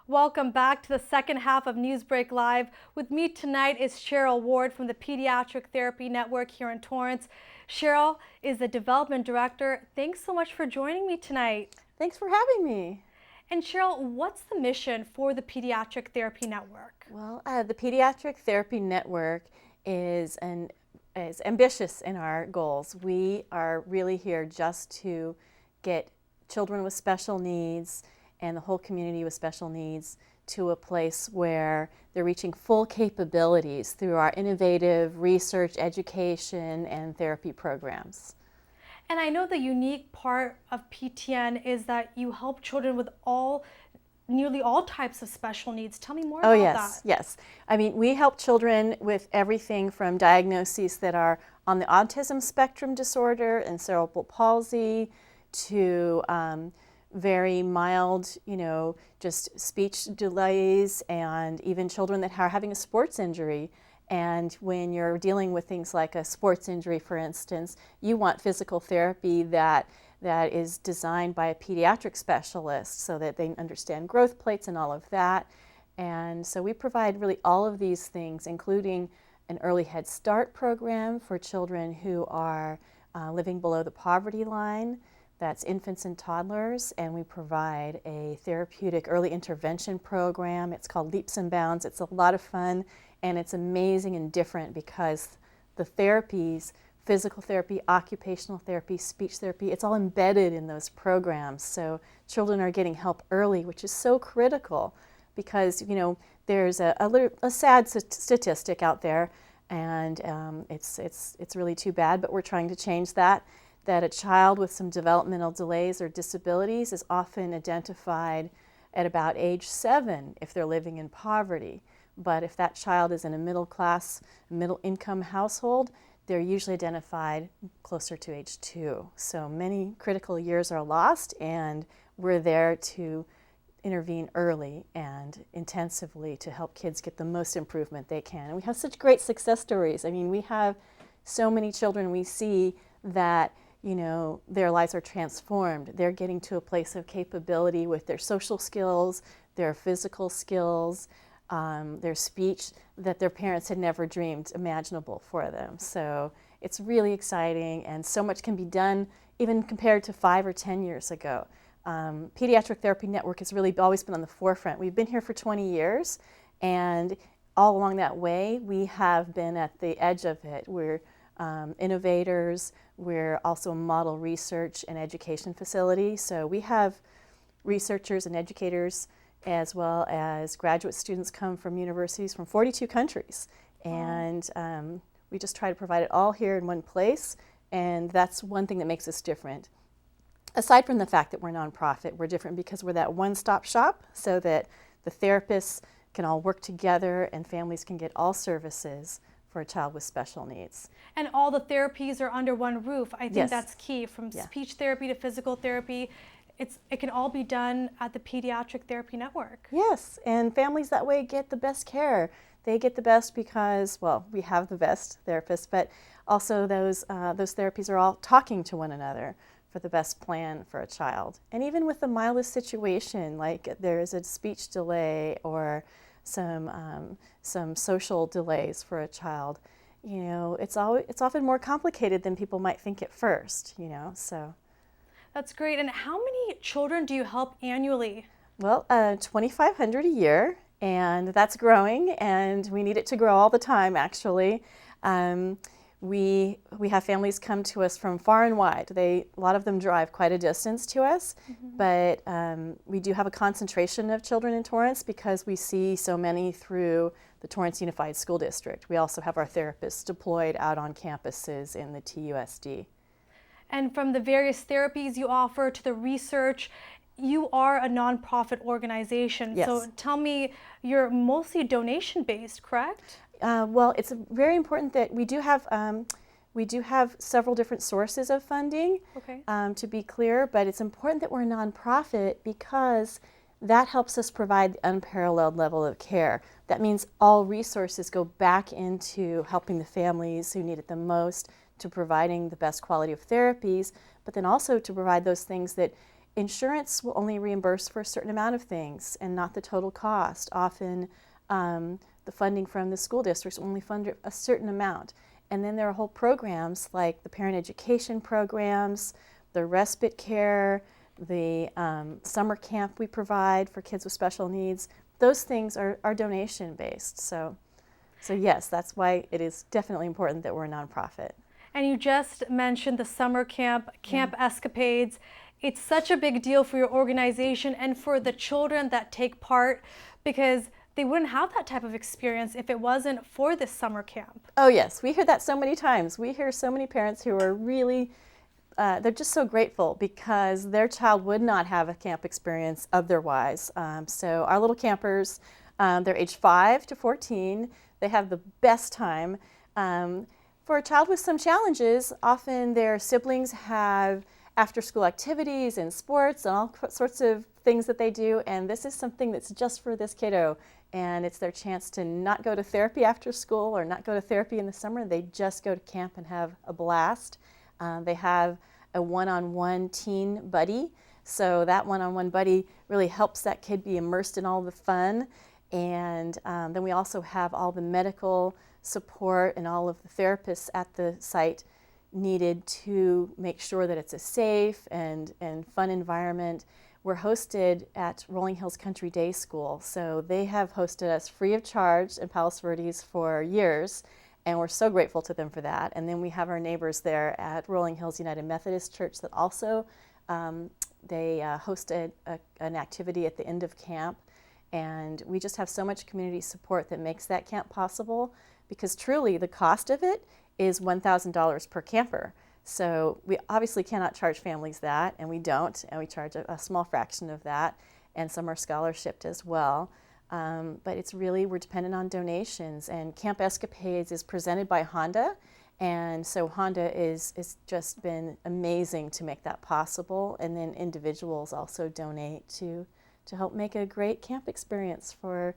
Welcome back to the second half of NewsBreak Live. With me tonight is Cheryl Ward from the Pediatric Therapy Network here in Torrance. Cheryl is the Development Director. Thanks so much for joining me tonight. Thanks for having me. And Cheryl, what's the mission for the Pediatric Therapy Network? Well, the Pediatric Therapy Network is ambitious in our goals. We are really here just to get children with special needs and the whole community with special needs to a place where they're reaching full capabilities through our innovative research, education, and therapy programs. And I know the unique part of PTN is that you help children with nearly all types of special needs. Tell me more about that. Yes. I mean, we help children with everything from diagnoses that are on the autism spectrum disorder and cerebral palsy to very mild, just speech delays, and even children that are having a sports injury. And when you're dealing with things like a sports injury, for instance, you want physical therapy that is designed by a pediatric specialist so that they understand growth plates and all of that. And so we provide really all of these things, including an early Head Start program for children who are living below the poverty line. That's infants and toddlers, and we provide a therapeutic early intervention program. It's called Leaps and Bounds. It's a lot of fun, and it's amazing and different because the therapies, physical therapy, occupational therapy, speech therapy, it's all embedded in those programs. So children are getting help early, which is so critical because, there's a sad statistic out there, and it's really too bad, but we're trying to change that a child with some developmental delays or disabilities is often identified at about age 7 if they're living in poverty. But if that child is in a middle class, middle income household, they're usually identified closer to age 2. So many critical years are lost, and we're there to intervene early and intensively to help kids get the most improvement they can. And we have such great success stories. I mean, we have so many children we see that their lives are transformed. They're getting to a place of capability with their social skills, their physical skills, their speech that their parents had never dreamed imaginable for them. So it's really exciting, and so much can be done even compared to 5 or 10 years ago. Pediatric Therapy Network has really always been on the forefront. We've been here for 20 years, and all along that way, we have been at the edge of it. We're innovators. We're also a model research and education facility. So we have researchers and educators as well as graduate students come from universities from 42 countries. And we just try to provide it all here in one place. And that's one thing that makes us different. Aside from the fact that we're nonprofit, we're different because we're that one-stop shop so that the therapists can all work together and families can get all services for a child with special needs. And all the therapies are under one roof. I think Yes. that's key, from speech therapy to physical therapy. It can all be done at the Pediatric Therapy Network. Yes, and families that way get the best care. They get the best because, well, we have the best therapists, but also those therapies are all talking to one another for the best plan for a child. And even with the mildest situation, like there is a speech delay or some social delays for a child, it's often more complicated than people might think at first, so. That's great. And how many children do you help annually? Well, 2,500 a year, and that's growing, and we need it to grow all the time, actually. We have families come to us from far and wide. A lot of them drive quite a distance to us, but we do have a concentration of children in Torrance because we see so many through the Torrance Unified School District. We also have our therapists deployed out on campuses in the TUSD. And from the various therapies you offer to the research, you are a nonprofit organization. Yes. So tell me, you're mostly donation-based, correct? Well, it's very important that we do have several different sources of funding, Okay. To be clear, but it's important that we're a nonprofit because that helps us provide the unparalleled level of care. That means all resources go back into helping the families who need it the most, to providing the best quality of therapies, but then also to provide those things that insurance will only reimburse for a certain amount of things and not the total cost. Often the funding from the school districts only fund a certain amount. And then there are whole programs like the parent education programs, the respite care, the summer camp we provide for kids with special needs. Those things are donation based. So yes, that's why it is definitely important that we're a nonprofit. And you just mentioned the summer camp, Camp Escapades. It's such a big deal for your organization and for the children that take part, because they wouldn't have that type of experience if it wasn't for this summer camp. Oh yes, we hear that so many times. We hear so many parents who are really, they're just so grateful because their child would not have a camp experience otherwise. So our little campers, they're age 5 to 14. They have the best time. For a child with some challenges, often their siblings have after-school activities and sports and all sorts of things that they do, and this is something that's just for this kiddo, and it's their chance to not go to therapy after school or not go to therapy in the summer. They just go to camp and have a blast. They have a one-on-one teen buddy, so that one-on-one buddy really helps that kid be immersed in all the fun. And then we also have all the medical support and all of the therapists at the site needed to make sure that it's a safe and fun environment. We're hosted at Rolling Hills Country Day School, so they have hosted us free of charge in Palos Verdes for years, and we're so grateful to them for that. And then we have our neighbors there at Rolling Hills United Methodist Church that also they hosted an activity at the end of camp, and we just have so much community support that makes that camp possible, because truly the cost of it is $1,000 per camper. So we obviously cannot charge families that, and we don't, and we charge a small fraction of that, and some are scholarshiped as well. But it's really, we're dependent on donations, and Camp Escapades is presented by Honda, and so Honda is just been amazing to make that possible, and then individuals also donate to help make a great camp experience for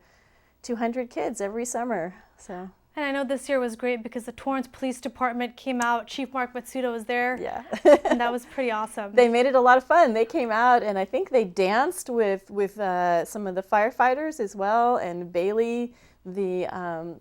200 kids every summer. So. And I know this year was great because the Torrance Police Department came out. Chief Mark Matsuda was there. Yeah. And that was pretty awesome. They made it a lot of fun. They came out, and I think they danced with some of the firefighters as well, and Bailey, the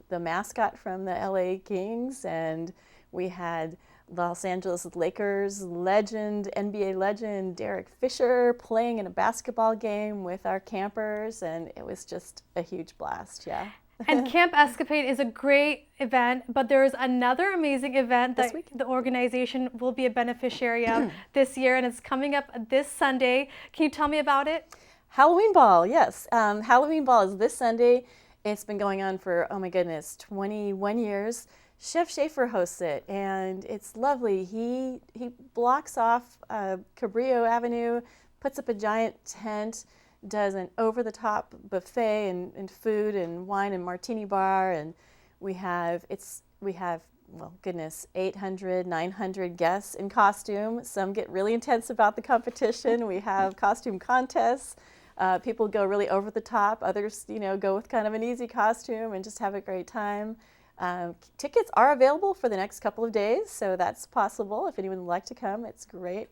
mascot from the LA Kings, and we had Los Angeles Lakers legend, NBA legend Derek Fisher playing in a basketball game with our campers, and it was just a huge blast, yeah. And Camp Escapade is a great event, but there is another amazing event that the organization will be a beneficiary of this year, and it's coming up this Sunday. Can you tell me about it? Halloween Ball, yes. Halloween Ball is this Sunday. It's been going on for, oh my goodness, 21 years. Chef Schaefer hosts it, and it's lovely. He blocks off Cabrillo Avenue, puts up a giant tent, does an over-the-top buffet and food and wine and martini bar, and we have well, goodness, 800, 900 guests in costume. Some get really intense about the competition. We have costume contests. People go really over the top. Others, go with kind of an easy costume and just have a great time. Tickets are available for the next couple of days, so that's possible. If anyone would like to come, it's great.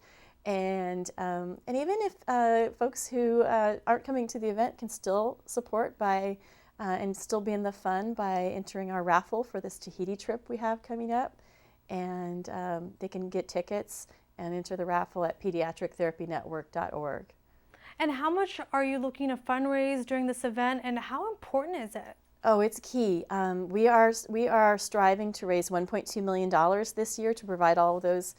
And even if folks who aren't coming to the event can still support by and still be in the fun by entering our raffle for this Tahiti trip we have coming up. And they can get tickets and enter the raffle at pediatrictherapynetwork.org. And how much are you looking to fundraise during this event, and how important is it? Oh, it's key. We are striving to raise $1.2 million this year to provide all of those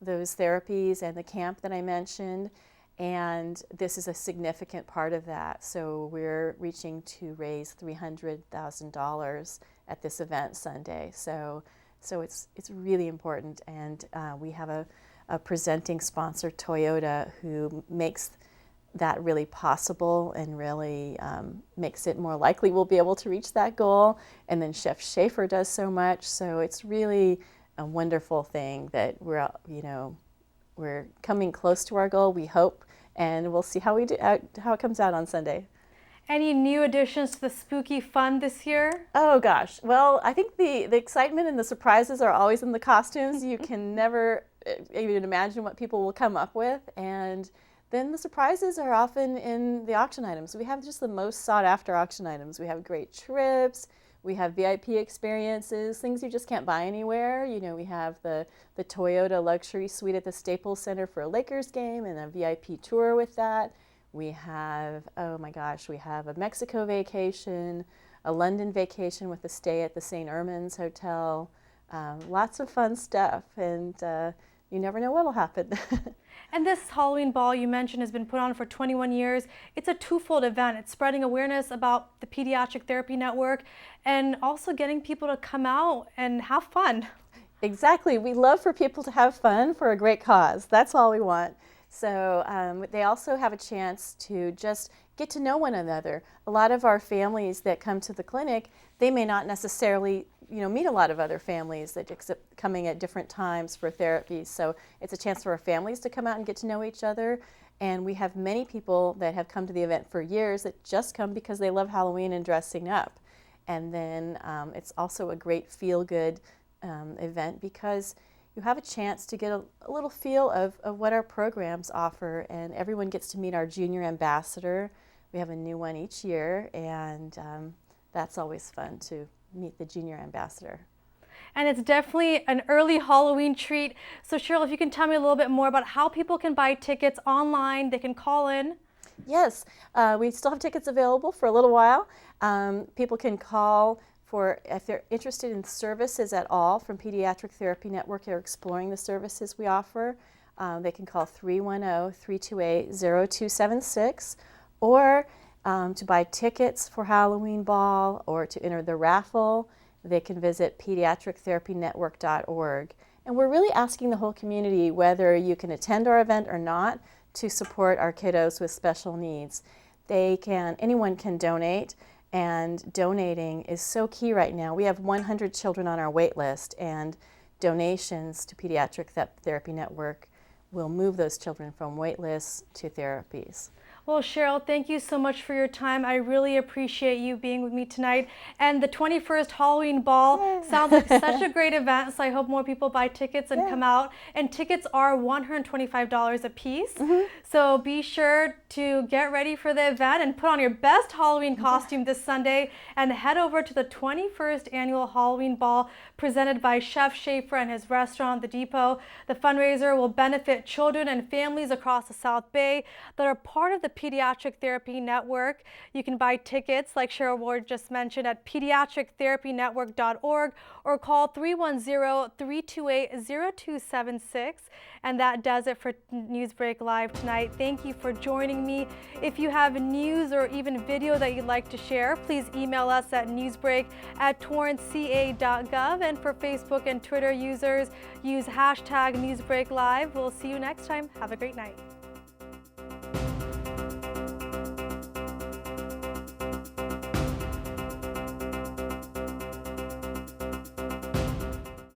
therapies and the camp that I mentioned, and this is a significant part of that. So we're reaching to raise $300,000 at this event Sunday. So it's really important, and we have a presenting sponsor, Toyota, who makes that really possible and really makes it more likely we'll be able to reach that goal. And then Chef Schaefer does so much, so it's really a wonderful thing that we're coming close to our goal, we hope, and we'll see how it comes out on Sunday. Any new additions to the spooky fun this year? Oh gosh, well, I think the excitement and the surprises are always in the costumes. You can never even imagine what people will come up with, and then the surprises are often in the auction items. We have just the most sought after auction items. We have great trips, we have VIP experiences, things you just can't buy anywhere. You know, we have the Toyota luxury suite at the Staples Center for a Lakers game and a VIP tour with that. We have, oh my gosh, we have a Mexico vacation, a London vacation with a stay at the St. Ermins Hotel. Lots of fun stuff, and you never know what'll happen. And this Halloween ball you mentioned has been put on for 21 years. It's a twofold event. It's spreading awareness about the Pediatric Therapy Network and also getting people to come out and have fun. Exactly. We love for people to have fun for a great cause. That's all we want. So they also have a chance to just get to know one another. A lot of our families that come to the clinic, they may not necessarily meet a lot of other families that coming at different times for therapies. So it's a chance for our families to come out and get to know each other. And we have many people that have come to the event for years that just come because they love Halloween and dressing up. And then it's also a great feel-good event because you have a chance to get a little feel of what our programs offer, and everyone gets to meet our junior ambassador. We have a new one each year, and that's always fun to meet the junior ambassador. And it's definitely an early Halloween treat. So Cheryl, if you can tell me a little bit more about how people can buy tickets online, they can call in. Yes, we still have tickets available for a little while. People can call if they're interested in services at all from Pediatric Therapy Network or exploring the services we offer. They can call 310-328-0276, or to buy tickets for Halloween Ball or to enter the raffle, they can visit pediatrictherapynetwork.org. And we're really asking the whole community, whether you can attend our event or not, to support our kiddos with special needs. Anyone can donate, and donating is so key right now. We have 100 children on our wait list, and donations to Pediatric Therapy Network will move those children from wait lists to therapies. Well, Cheryl, thank you so much for your time. I really appreciate you being with me tonight. And the 21st Halloween Ball sounds like such a great event, so I hope more people buy tickets and come out. And tickets are $125 a piece. So be sure to get ready for the event and put on your best Halloween costume this Sunday and head over to the 21st Annual Halloween Ball presented by Chef Schaefer and his restaurant, The Depot. The fundraiser will benefit children and families across the South Bay that are part of the Pediatric Therapy Network. You can buy tickets, like Cheryl Ward just mentioned, at pediatrictherapynetwork.org or call 310-328-0276. And that does it for NewsBreak Live tonight. Thank you for joining me. If you have news or even video that you'd like to share, please email us at newsbreak@torranceca.gov. And for Facebook and Twitter users, use #NewsBreakLive. We'll see you next time. Have a great night.